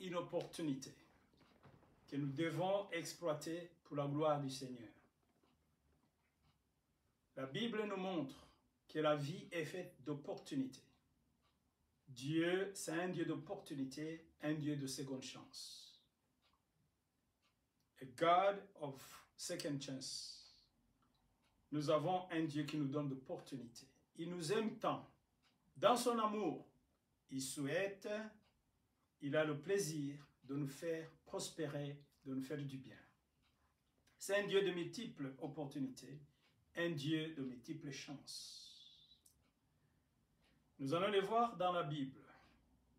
une opportunité que nous devons exploiter pour la gloire du Seigneur. La Bible nous montre que la vie est faite d'opportunités. Dieu, c'est un Dieu d'opportunités, un Dieu de seconde chance. A God of second chance. Nous avons un Dieu qui nous donne d'opportunités. Il nous aime tant. Dans son amour, il souhaite, il a le plaisir de nous faire prospérer, de nous faire du bien. C'est un Dieu de multiples opportunités, un Dieu de multiples chances. Nous allons les voir dans la Bible.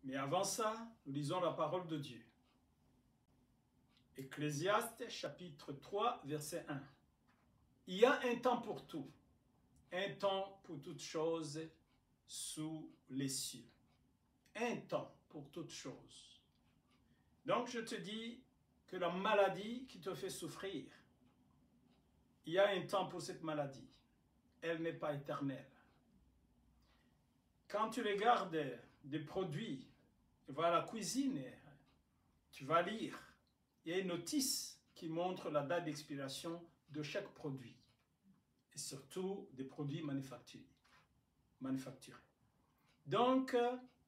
Mais avant ça, nous lisons la parole de Dieu. Ecclésiaste chapitre 3, verset 1. Il y a un temps pour tout, un temps pour toutes choses sous les cieux. Un temps pour toutes choses. Donc je te dis que la maladie qui te fait souffrir, il y a un temps pour cette maladie. Elle n'est pas éternelle. Quand tu regardes des produits, tu vas à la cuisine, tu vas lire. Il y a une notice qui montre la date d'expiration de chaque produit. Et surtout des produits manufacturés. Donc,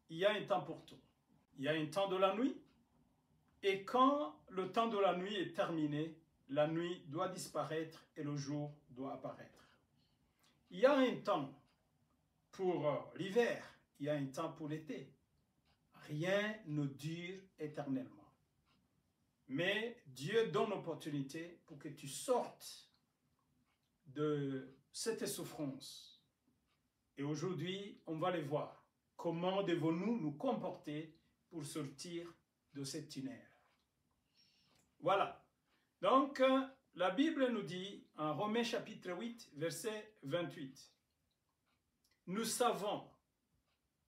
il y a un temps pour tout. Il y a un temps de la nuit. Et quand le temps de la nuit est terminé, la nuit doit disparaître et le jour doit apparaître. Il y a un temps pour l'hiver, il y a un temps pour l'été. Rien ne dure éternellement. Mais Dieu donne l'opportunité pour que tu sortes de cette souffrance. Et aujourd'hui, on va les voir. Comment devons-nous nous comporter pour sortir de cette tunnel? Voilà. Donc, la Bible nous dit, en Romains chapitre 8, verset 28, « Nous savons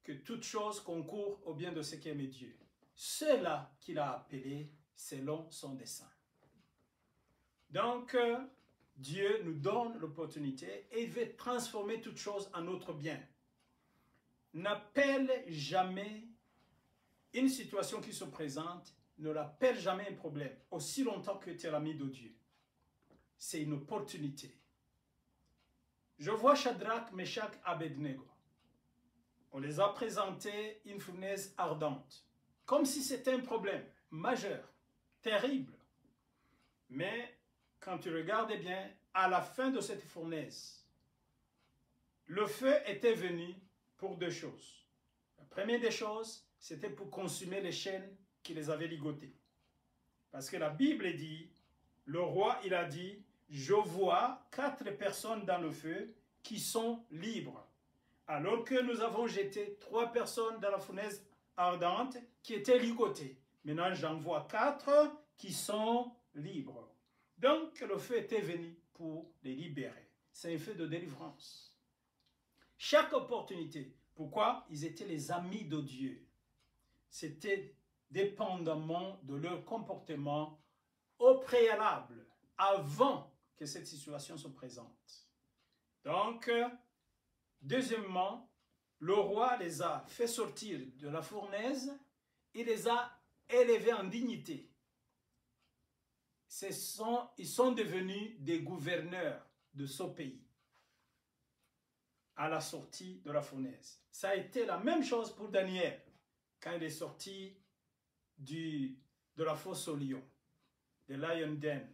que toute chose concourt au bien de ceux qui aiment Dieu, ceux-là qu'il a appelés selon son dessein. » Donc, Dieu nous donne l'opportunité et il veut transformer toute chose en notre bien. N'appelle jamais une situation qui se présente, ne l'appelle jamais un problème, aussi longtemps que tu es l'ami de Dieu. C'est une opportunité. Je vois Shadrach, Meshach, Abednego. On les a présentés une fournaise ardente, comme si c'était un problème majeur, terrible. Mais quand tu regardes bien, à la fin de cette fournaise, le feu était venu pour deux choses. La première des choses, c'était pour consumer les chaînes qui les avaient ligotées. Parce que la Bible dit, le roi, il a dit, je vois 4 personnes dans le feu qui sont libres. Alors que nous avons jeté 3 personnes dans la fournaise ardente qui étaient ligotées. Maintenant, j'en vois 4 qui sont libres. Donc, le feu était venu pour les libérer. C'est un feu de délivrance. Chaque opportunité. Pourquoi? Ils étaient les amis de Dieu. C'était dépendamment de leur comportement au préalable, avant que cette situation se présente. Donc, deuxièmement, le roi les a fait sortir de la fournaise et les a élevés en dignité. Ils sont devenus des gouverneurs de ce pays à la sortie de la fournaise. Ça a été la même chose pour Daniel quand il est sorti de la fosse au lion, de Lion Den.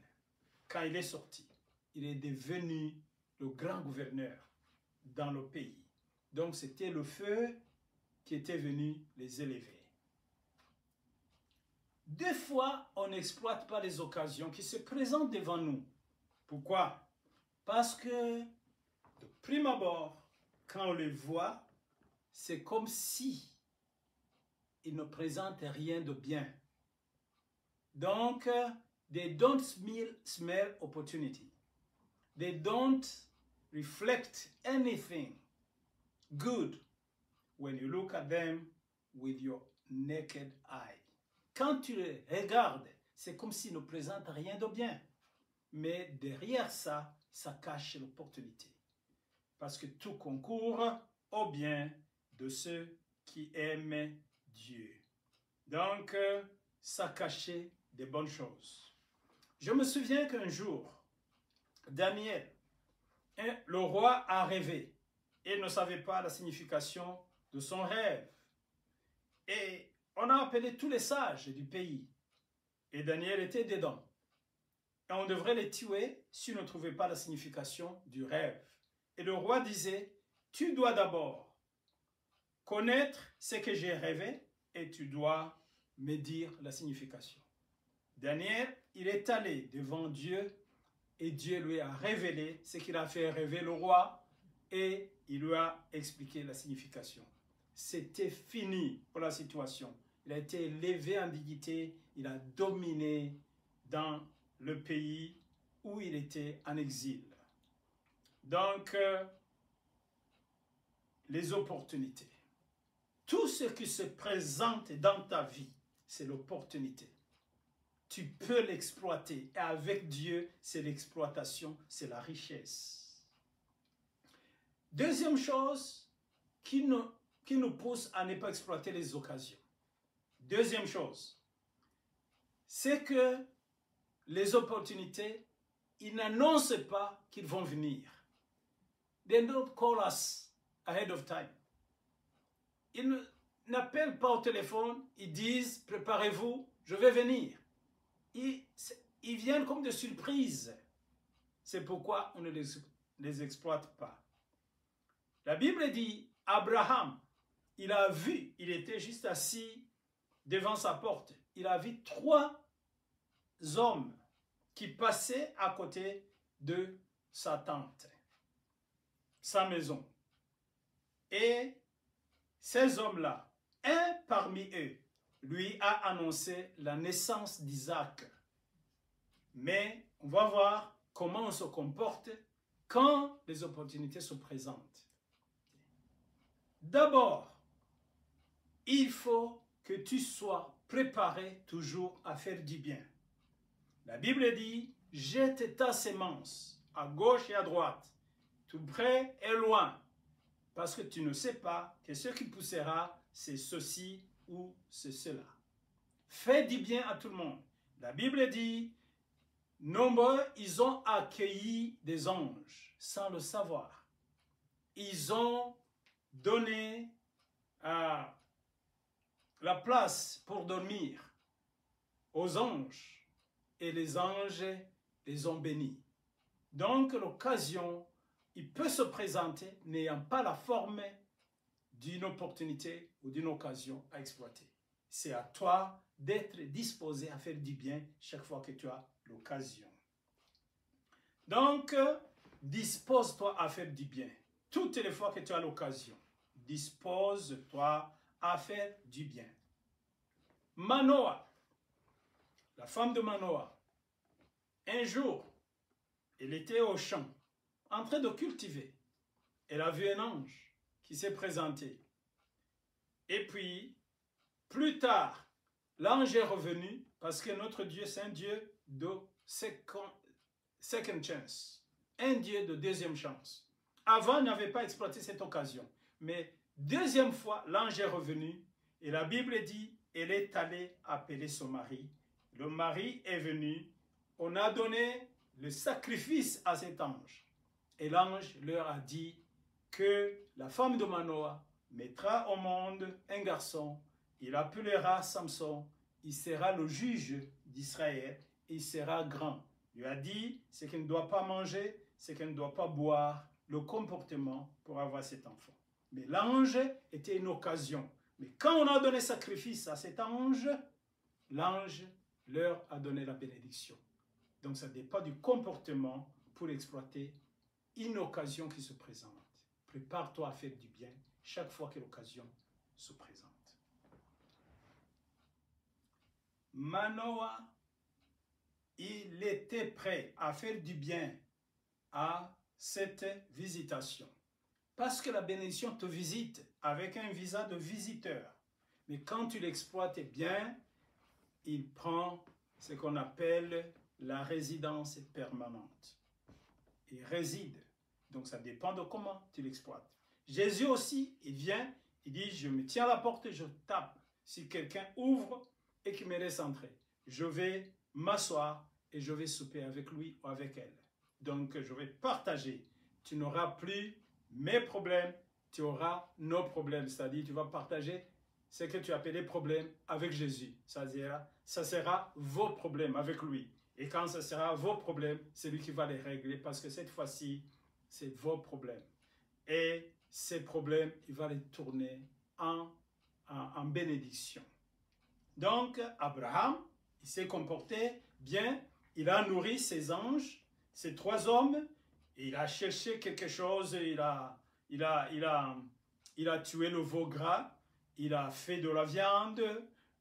Quand il est sorti, il est devenu le grand gouverneur dans le pays. Donc c'était le feu qui était venu les élever. Des fois, on n'exploite pas les occasions qui se présentent devant nous. Pourquoi? Parce que, de prime abord, quand on les voit, c'est comme si ils ne présentent rien de bien. Donc, they don't smell opportunity. They don't reflect anything good when you look at them with your naked eye. Quand tu les regardes, c'est comme s'ils ne présentent rien de bien. Mais derrière ça, ça cache l'opportunité. Parce que tout concourt au bien de ceux qui aiment Dieu. Donc, ça cachait des bonnes choses. Je me souviens qu'un jour, Daniel, le roi a rêvé et ne savait pas la signification de son rêve. Et on a appelé tous les sages du pays. Et Daniel était dedans. Et on devrait les tuer s'ils ne trouvaient pas la signification du rêve. Et le roi disait, tu dois d'abord connaître ce que j'ai rêvé et tu dois me dire la signification. Daniel, il est allé devant Dieu et Dieu lui a révélé ce qu'il a fait rêver le roi et il lui a expliqué la signification. C'était fini pour la situation. Il a été élevé en dignité, il a dominé dans le pays où il était en exil. Donc, les opportunités. Tout ce qui se présente dans ta vie, c'est l'opportunité. Tu peux l'exploiter. Et avec Dieu, c'est l'exploitation, c'est la richesse. Deuxième chose qui nous pousse à ne pas exploiter les occasions. Deuxième chose, c'est que les opportunités, ils n'annoncent pas qu'ils vont venir. They don't call us ahead of time. Ils n'appellent pas au téléphone, ils disent « Préparez-vous, je vais venir ». Ils viennent comme de surprise. C'est pourquoi on ne les exploite pas. La Bible dit, Abraham, il a vu, il était juste assis devant sa porte. Il a vu 3 hommes qui passaient à côté de sa tente, sa maison. Et ces hommes-là, un parmi eux, lui a annoncé la naissance d'Isaac. Mais on va voir comment on se comporte quand les opportunités se présentent. D'abord, il faut que tu sois préparé toujours à faire du bien. La Bible dit, jette ta sémence à gauche et à droite, tout près et loin, parce que tu ne sais pas que ce qui poussera, c'est ceci ou c'est cela. Fais du bien à tout le monde. La Bible dit, nombreux, ils ont accueilli des anges sans le savoir. Ils ont donné la place pour dormir aux anges et les anges les ont bénis. Donc l'occasion, il peut se présenter n'ayant pas la forme d'une opportunité ou d'une occasion à exploiter. C'est à toi d'être disposé à faire du bien chaque fois que tu as l'occasion. Donc, dispose-toi à faire du bien. Toutes les fois que tu as l'occasion, dispose-toi à faire du bien. Manoah, la femme de Manoah, un jour, elle était au champ, en train de cultiver. Elle a vu un ange qui s'est présenté. Et puis, plus tard, l'ange est revenu parce que notre Dieu, c'est un Dieu de second chance. Un Dieu de deuxième chance. Avant, il n'avait pas exploité cette occasion. Mais deuxième fois, l'ange est revenu et la Bible dit, elle est allée appeler son mari. Le mari est venu, on a donné le sacrifice à cet ange. Et l'ange leur a dit que la femme de Manoah mettra au monde un garçon, il appellera Samson, il sera le juge d'Israël, il sera grand. Il lui a dit ce qu'il ne doit pas manger, ce qu'il ne doit pas boire, le comportement pour avoir cet enfant. Mais l'ange était une occasion. Mais quand on a donné sacrifice à cet ange, l'ange leur a donné la bénédiction. Donc ça dépend du comportement pour exploiter une occasion qui se présente. Prépare-toi à faire du bien chaque fois que l'occasion se présente. Manoah, il était prêt à faire du bien à cette visitation. Parce que la bénédiction te visite avec un visa de visiteur. Mais quand tu l'exploites bien, il prend ce qu'on appelle la résidence permanente. Il réside. Donc ça dépend de comment tu l'exploites. Jésus aussi, il vient, il dit, je me tiens à la porte et je tape. Si quelqu'un ouvre et qui me laisse entrer. Je vais m'asseoir et je vais souper avec lui ou avec elle. Donc, je vais partager. Tu n'auras plus mes problèmes, tu auras nos problèmes. C'est-à-dire, tu vas partager ce que tu appelles les problèmes avec Jésus. C'est-à-dire, ça sera vos problèmes avec lui. Et quand ce sera vos problèmes, c'est lui qui va les régler parce que cette fois-ci, c'est vos problèmes. Et ces problèmes, il va les tourner en bénédiction. Donc, Abraham, il s'est comporté bien, il a nourri ses anges, ces 3 hommes, et il a cherché quelque chose, il a tué le veau gras, il a fait de la viande,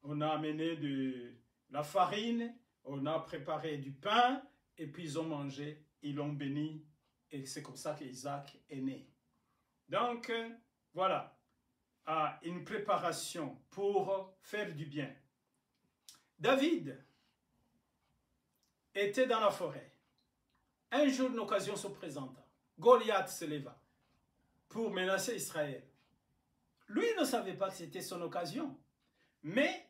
on a amené de la farine, on a préparé du pain, et puis ils ont mangé, ils l'ont béni, et c'est comme ça qu'Isaac est né. Donc, voilà, une préparation pour faire du bien. David était dans la forêt. Un jour, une occasion se présenta. Goliath se leva pour menacer Israël. Lui ne savait pas que c'était son occasion. Mais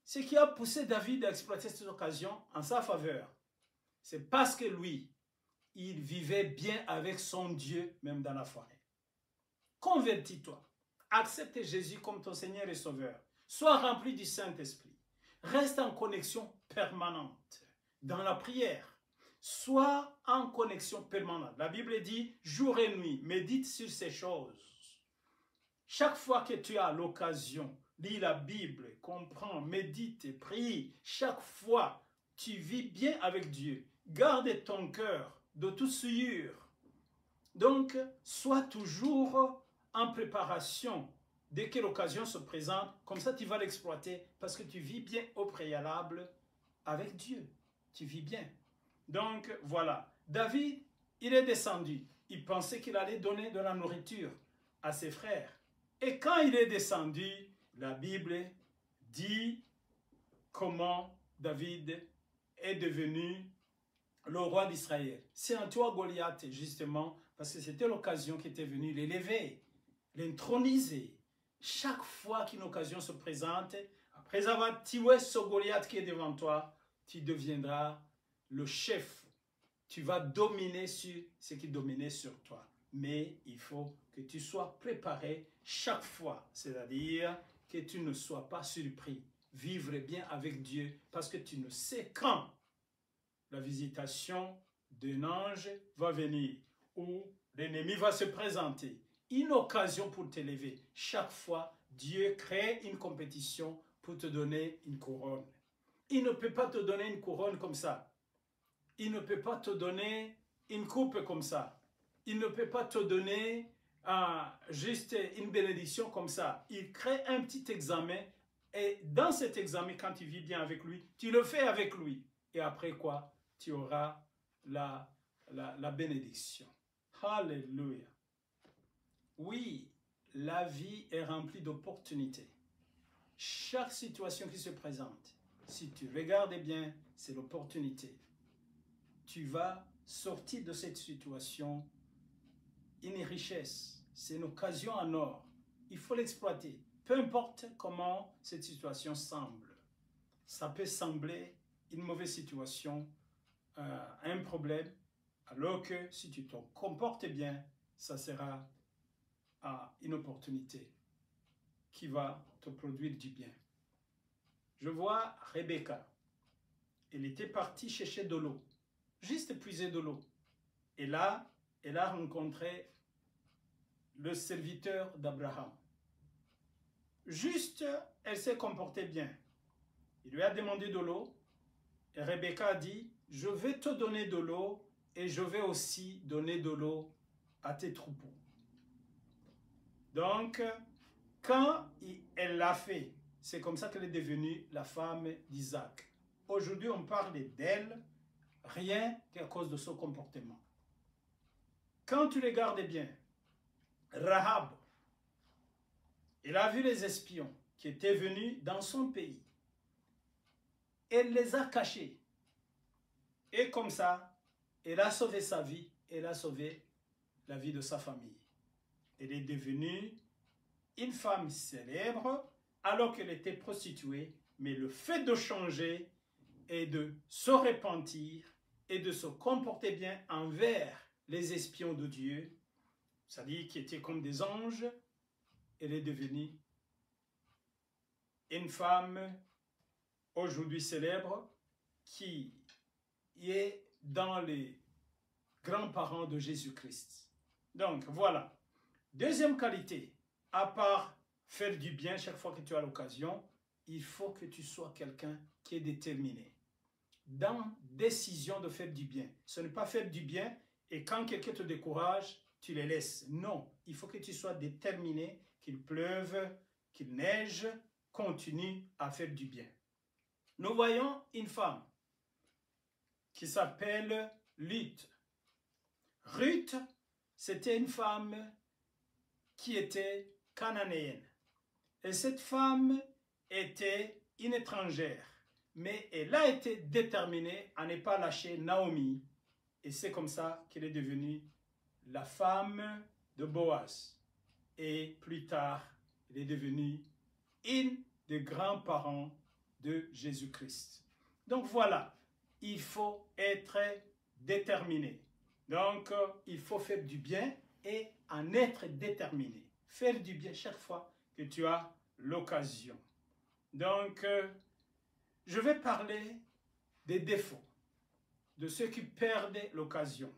ce qui a poussé David à exploiter cette occasion en sa faveur, c'est parce que lui, il vivait bien avec son Dieu, même dans la forêt. Convertis-toi. Accepte Jésus comme ton Seigneur et Sauveur. Sois rempli du Saint-Esprit. Reste en connexion permanente dans la prière. Sois en connexion permanente. La Bible dit jour et nuit, médite sur ces choses. Chaque fois que tu as l'occasion, lis la Bible, comprends, médite et prie. Chaque fois, tu vis bien avec Dieu. Garde ton cœur de toute souillure. Donc, sois toujours en préparation. Dès que l'occasion se présente, comme ça tu vas l'exploiter parce que tu vis bien au préalable avec Dieu. Tu vis bien. Donc voilà, David, il est descendu. Il pensait qu'il allait donner de la nourriture à ses frères. Et quand il est descendu, la Bible dit comment David est devenu le roi d'Israël. C'est en toi Goliath, justement, parce que c'était l'occasion qui était venue l'élever, l'introniser. Chaque fois qu'une occasion se présente, après avoir tué ce Goliath qui est devant toi, tu deviendras le chef. Tu vas dominer sur ce qui dominait sur toi. Mais il faut que tu sois préparé chaque fois. C'est-à-dire que tu ne sois pas surpris. Vivre bien avec Dieu parce que tu ne sais quand la visitation d'un ange va venir ou l'ennemi va se présenter. Une occasion pour t'élever. Chaque fois, Dieu crée une compétition pour te donner une couronne. Il ne peut pas te donner une couronne comme ça. Il ne peut pas te donner une coupe comme ça. Il ne peut pas te donner juste une bénédiction comme ça. Il crée un petit examen et dans cet examen, quand tu vis bien avec lui, tu le fais avec lui. Et après quoi? Tu auras la bénédiction. Alléluia. Oui, la vie est remplie d'opportunités. Chaque situation qui se présente, si tu regardes bien, c'est l'opportunité. Tu vas sortir de cette situation une richesse. C'est une occasion en or. Il faut l'exploiter. Peu importe comment cette situation semble. Ça peut sembler une mauvaise situation, un problème, alors que si tu te comportes bien, ça sera une opportunité qui va te produire du bien. Je vois Rebecca. Elle était partie chercher de l'eau, juste puiser de l'eau. Et là, elle a rencontré le serviteur d'Abraham. Juste, elle s'est comportée bien. Il lui a demandé de l'eau et Rebecca a dit, je vais te donner de l'eau et je vais aussi donner de l'eau à tes troupeaux. Donc, quand elle l'a fait, c'est comme ça qu'elle est devenue la femme d'Isaac. Aujourd'hui, on parle d'elle, rien qu'à cause de son comportement. Quand tu regardes bien, Rahab, elle a vu les espions qui étaient venus dans son pays. Elle les a cachés. Et comme ça, elle a sauvé sa vie, elle a sauvé la vie de sa famille. Elle est devenue une femme célèbre alors qu'elle était prostituée Mais le fait de changer et de se repentir et de se comporter bien envers les espions de Dieu, c'est-à-dire qui étaient comme des anges, elle est devenue une femme aujourd'hui célèbre qui est dans les grands-parents de Jésus-Christ. Donc voilà. Deuxième qualité, à part faire du bien chaque fois que tu as l'occasion, il faut que tu sois quelqu'un qui est déterminé. Dans décision de faire du bien. Ce n'est pas faire du bien et quand quelqu'un te décourage, tu les laisses. Non, il faut que tu sois déterminé, qu'il pleuve, qu'il neige, continue à faire du bien. Nous voyons une femme qui s'appelle Ruth. Ruth, c'était une femme qui était cananéenne. Et cette femme était une étrangère. Mais elle a été déterminée à ne pas lâcher Naomi. Et c'est comme ça qu'elle est devenue la femme de Boaz. Et plus tard, elle est devenue une des grands-parents de Jésus-Christ. Donc voilà, il faut être déterminé. Donc, il faut faire du bien et en être déterminé. Faire du bien chaque fois que tu as l'occasion. Donc, je vais parler des défauts, de ceux qui perdent l'occasion.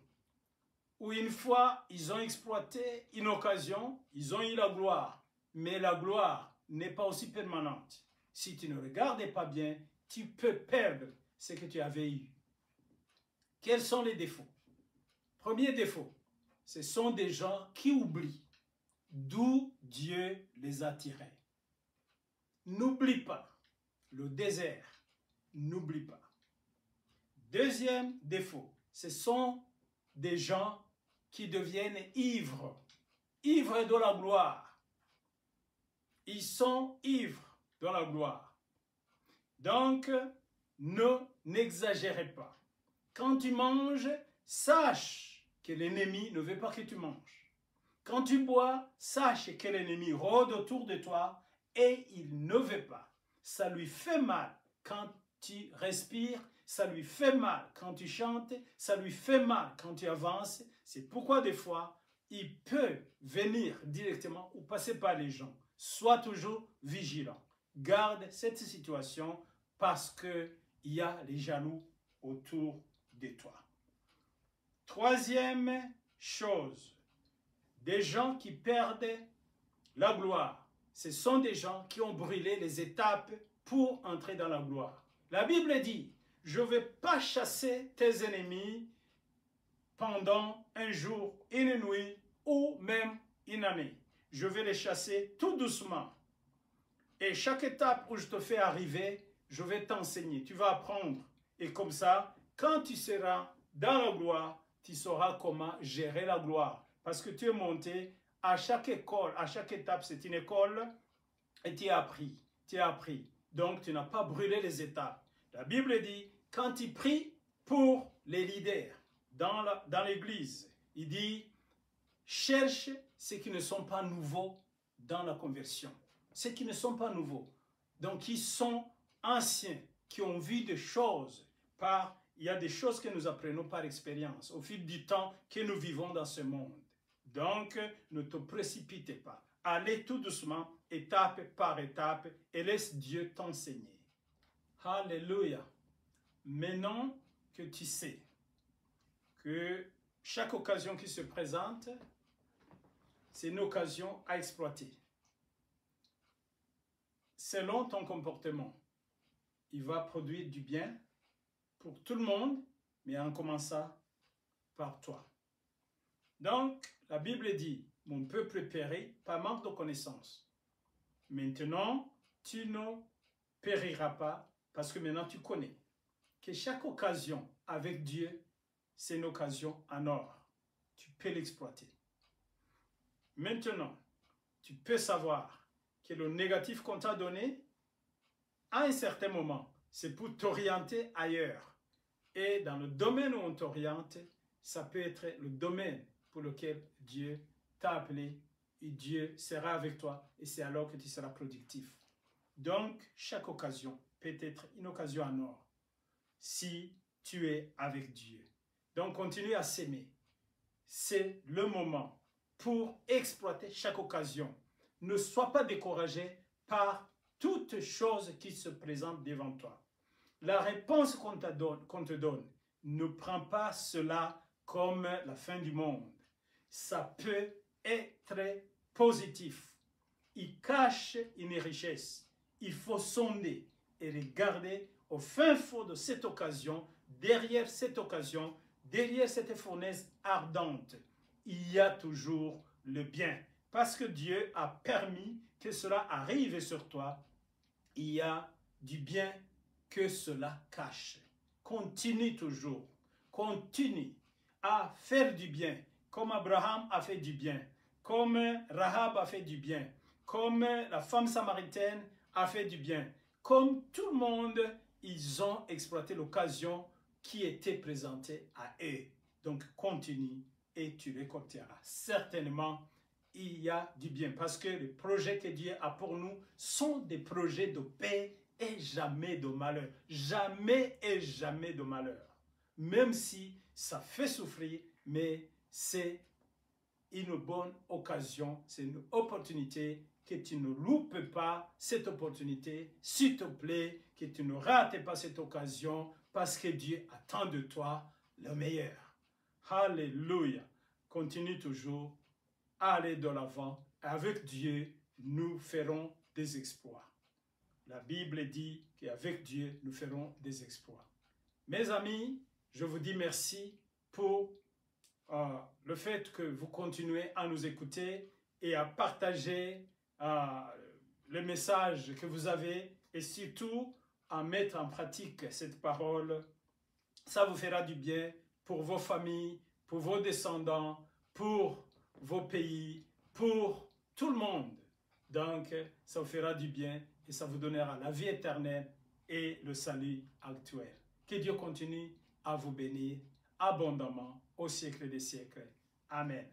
Ou une fois, ils ont exploité une occasion, ils ont eu la gloire. Mais la gloire n'est pas aussi permanente. Si tu ne regardes pas bien, tu peux perdre ce que tu avais eu. Quels sont les défauts? Premier défaut, ce sont des gens qui oublient d'où Dieu les a tirés. N'oublie pas le désert. N'oublie pas. Deuxième défaut, ce sont des gens qui deviennent ivres. Ivres de la gloire. Ils sont ivres de la gloire. Donc, n'exagérez pas. Quand tu manges, sache que l'ennemi ne veut pas que tu manges. Quand tu bois, sache que l'ennemi rôde autour de toi et il ne veut pas. Ça lui fait mal quand tu respires, ça lui fait mal quand tu chantes, ça lui fait mal quand tu avances. C'est pourquoi des fois, il peut venir directement ou passer par les gens. Sois toujours vigilant. Garde cette situation parce qu'il y a les jaloux autour de toi. Troisième chose, des gens qui perdent la gloire. Ce sont des gens qui ont brûlé les étapes pour entrer dans la gloire. La Bible dit, je ne vais pas chasser tes ennemis pendant un jour, une nuit ou même une année. Je vais les chasser tout doucement. Et chaque étape où je te fais arriver, je vais t'enseigner. Tu vas apprendre. Et comme ça, quand tu seras dans la gloire, tu sauras comment gérer la gloire. Parce que tu es monté à chaque école, à chaque étape, c'est une école et tu as appris. Tu as appris. Donc, tu n'as pas brûlé les étapes. La Bible dit, quand tu pries pour les leaders dans l'église, il dit, cherche ceux qui ne sont pas nouveaux dans la conversion. Ceux qui ne sont pas nouveaux. Donc, qui sont anciens, qui ont vu des choses il y a des choses que nous apprenons par expérience au fil du temps que nous vivons dans ce monde. Donc, ne te précipitez pas. Allez tout doucement, étape par étape, et laisse Dieu t'enseigner. Alléluia. Maintenant que tu sais que chaque occasion qui se présente, c'est une occasion à exploiter. Selon ton comportement, il va produire du bien pour tout le monde, mais en commençant par toi. Donc, la Bible dit, mon peuple périt par manque de connaissance. Maintenant, tu ne périras pas parce que maintenant tu connais que chaque occasion avec Dieu, c'est une occasion en or. Tu peux l'exploiter. Maintenant, tu peux savoir que le négatif qu'on t'a donné, à un certain moment, c'est pour t'orienter ailleurs. Et dans le domaine où on t'oriente, ça peut être le domaine pour lequel Dieu t'a appelé et Dieu sera avec toi et c'est alors que tu seras productif. Donc, chaque occasion peut être une occasion en or si tu es avec Dieu. Donc continue à s'aimer. C'est le moment pour exploiter chaque occasion. Ne sois pas découragé par toute chose qui se présente devant toi. La réponse qu'on te donne, ne prends pas cela comme la fin du monde. Ça peut être positif. Il cache une richesse. Il faut sonder et regarder au fin fond de cette occasion, derrière cette occasion, derrière cette fournaise ardente, il y a toujours le bien. Parce que Dieu a permis que cela arrive sur toi, il y a du bien que cela cache. Continue toujours, continue à faire du bien, comme Abraham a fait du bien, comme Rahab a fait du bien, comme la femme samaritaine a fait du bien, comme tout le monde, ils ont exploité l'occasion qui était présentée à eux. Donc continue et tu récolteras. Certainement, il y a du bien parce que les projets que Dieu a pour nous sont des projets de paix et jamais de malheur. Jamais et jamais de malheur. Même si ça fait souffrir, mais c'est une bonne occasion, c'est une opportunité que tu ne loupes pas cette opportunité. S'il te plaît, que tu ne rates pas cette occasion parce que Dieu attend de toi le meilleur. Alléluia. Continue toujours à aller de l'avant. Avec Dieu, nous ferons des exploits. La Bible dit qu'avec Dieu, nous ferons des exploits. Mes amis, je vous dis merci pour le fait que vous continuez à nous écouter et à partager le message que vous avez et surtout à mettre en pratique cette parole. Ça vous fera du bien pour vos familles, pour vos descendants, pour vos pays, pour tout le monde. Donc, ça vous fera du bien et ça vous donnera la vie éternelle et le salut actuel. Que Dieu continue à vous bénir abondamment au siècle des siècles. Amen.